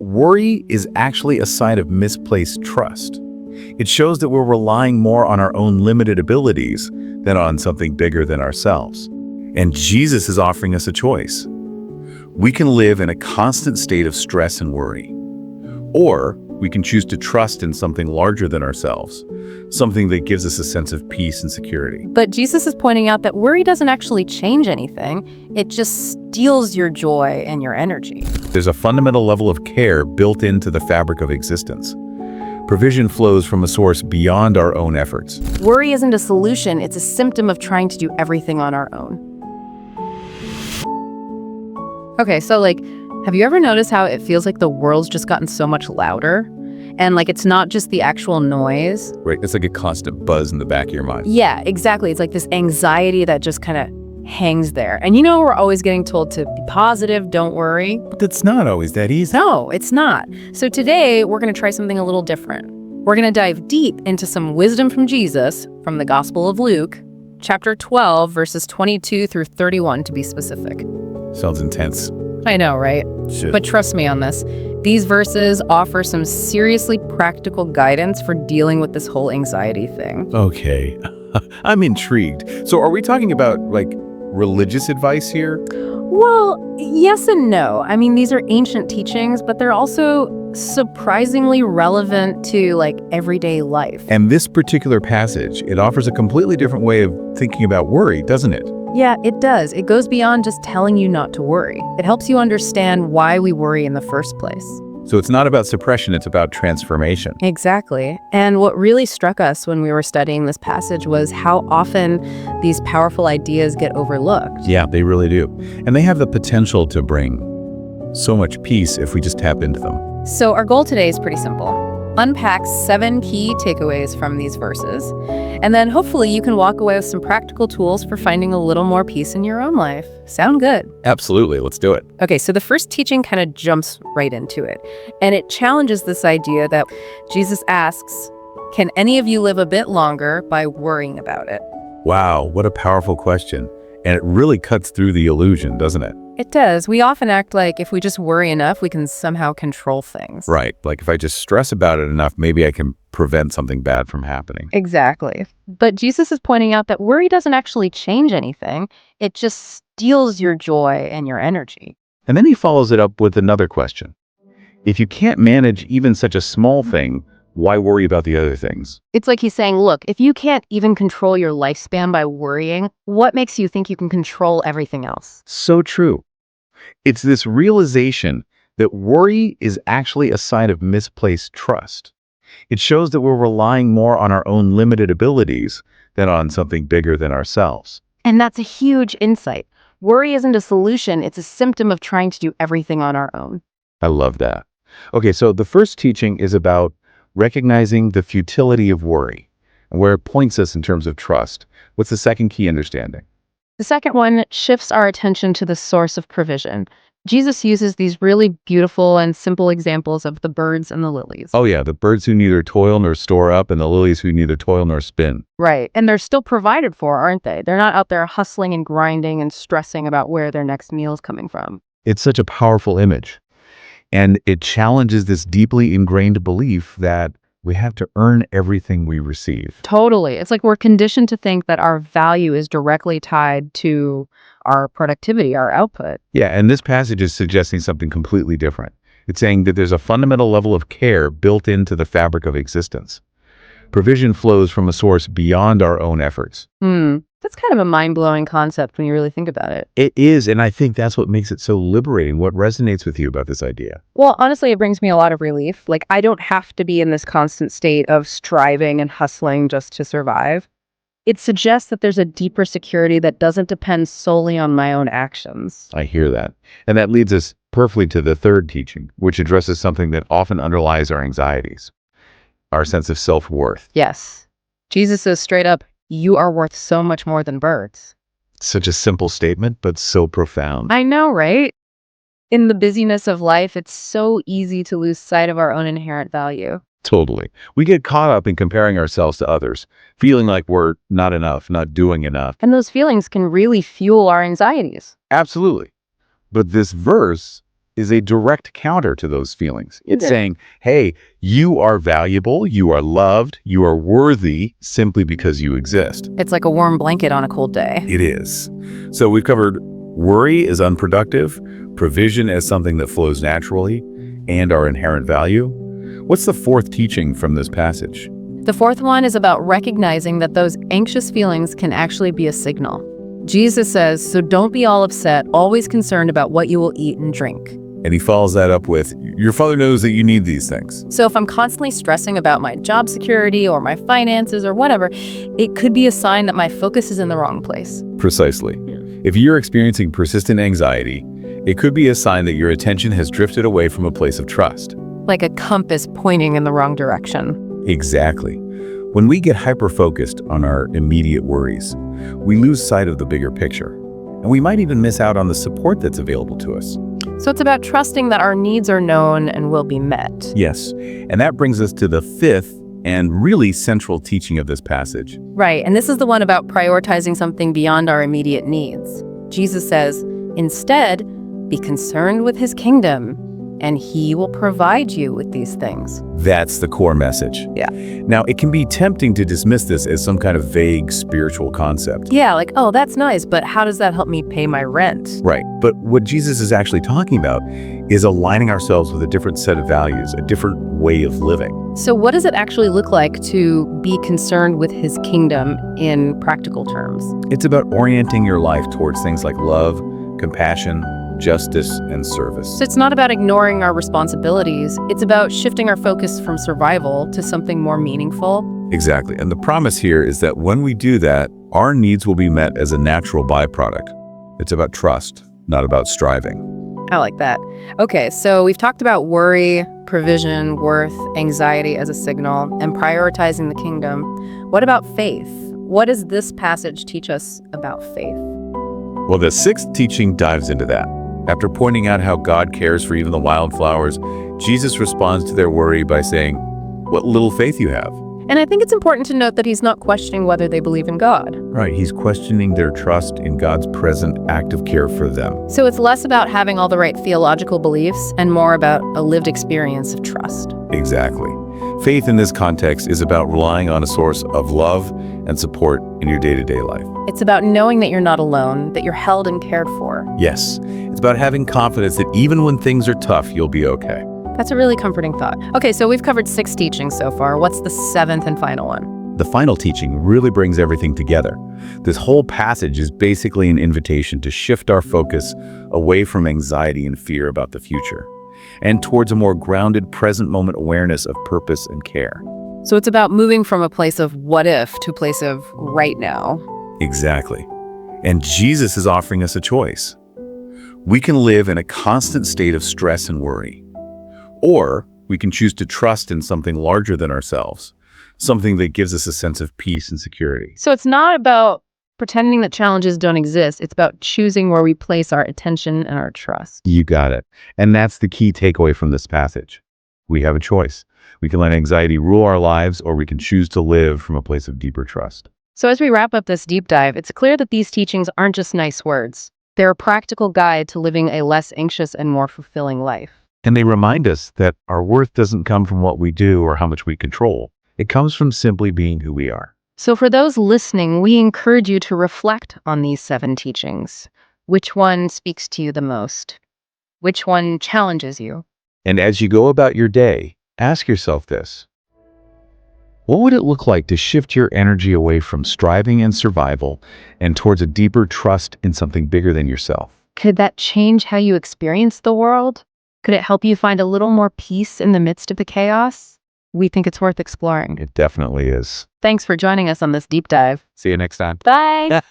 Worry is actually a sign of misplaced trust. It shows that we're relying more on our own limited abilities than on something bigger than ourselves. And Jesus is offering us a choice. We can live in a constant state of stress and worry. Or we can choose to trust in something larger than ourselves, something that gives us a sense of peace and security. But Jesus is pointing out that worry doesn't actually change anything. It just steals your joy and your energy. There's a fundamental level of care built into the fabric of existence. Provision flows from a source beyond our own efforts. Worry isn't a solution, it's a symptom of trying to do everything on our own. Okay, so have you ever noticed how it feels like the world's just gotten so much louder? And it's not just the actual noise. Right, it's like a constant buzz in the back of your mind. Yeah, exactly. It's like this anxiety that just kind of hangs there. And we're always getting told to be positive, don't worry. But it's not always that easy. No, it's not. So today, we're going to try something a little different. We're going to dive deep into some wisdom from Jesus from the Gospel of Luke, chapter 12, verses 22 through 31 to be specific. Sounds intense. I know, right? Shit. But trust me on this. These verses offer some seriously practical guidance for dealing with this whole anxiety thing. Okay, I'm intrigued. So are we talking about religious advice here? Well, yes and no. I mean, these are ancient teachings, but they're also surprisingly relevant to everyday life. And this particular passage, it offers a completely different way of thinking about worry, doesn't it? Yeah, it does. It goes beyond just telling you not to worry. It helps you understand why we worry in the first place. So it's not about suppression, it's about transformation. Exactly. And what really struck us when we were studying this passage was how often these powerful ideas get overlooked. Yeah, they really do. And they have the potential to bring so much peace if we just tap into them. So our goal today is pretty simple. Unpack 7 key takeaways from these verses, and then hopefully you can walk away with some practical tools for finding a little more peace in your own life. Sound good? Absolutely, let's do it. Okay, so the first teaching kind of jumps right into it, and it challenges this idea that Jesus asks, can any of you live a bit longer by worrying about it? Wow, what a powerful question. And it really cuts through the illusion, doesn't it? It does. We often act like if we just worry enough, we can somehow control things. Right. Like if I just stress about it enough, maybe I can prevent something bad from happening. Exactly. But Jesus is pointing out that worry doesn't actually change anything. It just steals your joy and your energy. And then he follows it up with another question. If you can't manage even such a small thing, why worry about the other things? It's like he's saying, look, if you can't even control your lifespan by worrying, what makes you think you can control everything else? So true. It's this realization that worry is actually a sign of misplaced trust. It shows that we're relying more on our own limited abilities than on something bigger than ourselves. And that's a huge insight. Worry isn't a solution, it's a symptom of trying to do everything on our own. I love that. Okay, so the first teaching is about recognizing the futility of worry and where it points us in terms of trust. What's the second key understanding? The second one shifts our attention to the source of provision. Jesus uses these really beautiful and simple examples of the birds and the lilies. Oh yeah, the birds who neither toil nor store up and the lilies who neither toil nor spin. Right. And they're still provided for, aren't they? They're not out there hustling and grinding and stressing about where their next meal is coming from. It's such a powerful image. And it challenges this deeply ingrained belief that we have to earn everything we receive. Totally. It's like we're conditioned to think that our value is directly tied to our productivity, our output. Yeah, and this passage is suggesting something completely different. It's saying that there's a fundamental level of care built into the fabric of existence. Provision flows from a source beyond our own efforts. That's kind of a mind-blowing concept when you really think about it. It is, and I think that's what makes it so liberating. What resonates with you about this idea? Well, honestly, it brings me a lot of relief. I don't have to be in this constant state of striving and hustling just to survive. It suggests that there's a deeper security that doesn't depend solely on my own actions. I hear that. And that leads us perfectly to the third teaching, which addresses something that often underlies our anxieties, our sense of self-worth. Yes. Jesus says straight up, you are worth so much more than birds. Such a simple statement, but so profound. I know, right? In the busyness of life, it's so easy to lose sight of our own inherent value. Totally. We get caught up in comparing ourselves to others, feeling like we're not enough, not doing enough. And those feelings can really fuel our anxieties. Absolutely. But this verse is a direct counter to those feelings. It's saying, hey, you are valuable, you are loved, you are worthy simply because you exist. It's like a warm blanket on a cold day. It is. So we've covered worry as unproductive, provision as something that flows naturally, and our inherent value. What's the fourth teaching from this passage? The fourth one is about recognizing that those anxious feelings can actually be a signal. Jesus says, so don't be all upset, always concerned about what you will eat and drink. And he follows that up with, your Father knows that you need these things. So if I'm constantly stressing about my job security or my finances or whatever, it could be a sign that my focus is in the wrong place. Precisely. If you're experiencing persistent anxiety, it could be a sign that your attention has drifted away from a place of trust. Like a compass pointing in the wrong direction. Exactly. When we get hyper-focused on our immediate worries, we lose sight of the bigger picture, and we might even miss out on the support that's available to us. So it's about trusting that our needs are known and will be met. Yes, and that brings us to the fifth and really central teaching of this passage. Right, and this is the one about prioritizing something beyond our immediate needs. Jesus says, instead, be concerned with his kingdom, and he will provide you with these things. That's the core message. Yeah. Now, it can be tempting to dismiss this as some kind of vague spiritual concept. Yeah, like, oh, that's nice, but how does that help me pay my rent? Right. But what Jesus is actually talking about is aligning ourselves with a different set of values, a different way of living. So what does it actually look like to be concerned with his kingdom in practical terms? It's about orienting your life towards things like love, compassion, justice, and service. So it's not about ignoring our responsibilities. It's about shifting our focus from survival to something more meaningful. Exactly. And the promise here is that when we do that, our needs will be met as a natural byproduct. It's about trust, not about striving. I like that. Okay, so we've talked about worry, provision, worth, anxiety as a signal, and prioritizing the kingdom. What about faith? What does this passage teach us about faith? Well, the sixth teaching dives into that. After pointing out how God cares for even the wildflowers, Jesus responds to their worry by saying, what little faith you have. And I think it's important to note that he's not questioning whether they believe in God. Right, he's questioning their trust in God's present active care for them. So it's less about having all the right theological beliefs and more about a lived experience of trust. Exactly. Faith in this context is about relying on a source of love and support in your day-to-day life. It's about knowing that you're not alone, that you're held and cared for. Yes, it's about having confidence that even when things are tough, you'll be okay. That's a really comforting thought. Okay, so we've covered 6 teachings so far. What's the 7th and final one? The final teaching really brings everything together. This whole passage is basically an invitation to shift our focus away from anxiety and fear about the future and towards a more grounded present moment awareness of purpose and care. So it's about moving from a place of what if to a place of right now. Exactly. And Jesus is offering us a choice. We can live in a constant state of stress and worry, or we can choose to trust in something larger than ourselves, something that gives us a sense of peace and security. So it's not about pretending that challenges don't exist. It's about choosing where we place our attention and our trust. You got it. And that's the key takeaway from this passage. We have a choice. We can let anxiety rule our lives, or we can choose to live from a place of deeper trust. So as we wrap up this deep dive, it's clear that these teachings aren't just nice words. They're a practical guide to living a less anxious and more fulfilling life. And they remind us that our worth doesn't come from what we do or how much we control. It comes from simply being who we are. So for those listening, we encourage you to reflect on these 7 teachings. Which one speaks to you the most? Which one challenges you? And as you go about your day, ask yourself this. What would it look like to shift your energy away from striving and survival and towards a deeper trust in something bigger than yourself? Could that change how you experience the world? Could it help you find a little more peace in the midst of the chaos? We think it's worth exploring. It definitely is. Thanks for joining us on this deep dive. See you next time. Bye!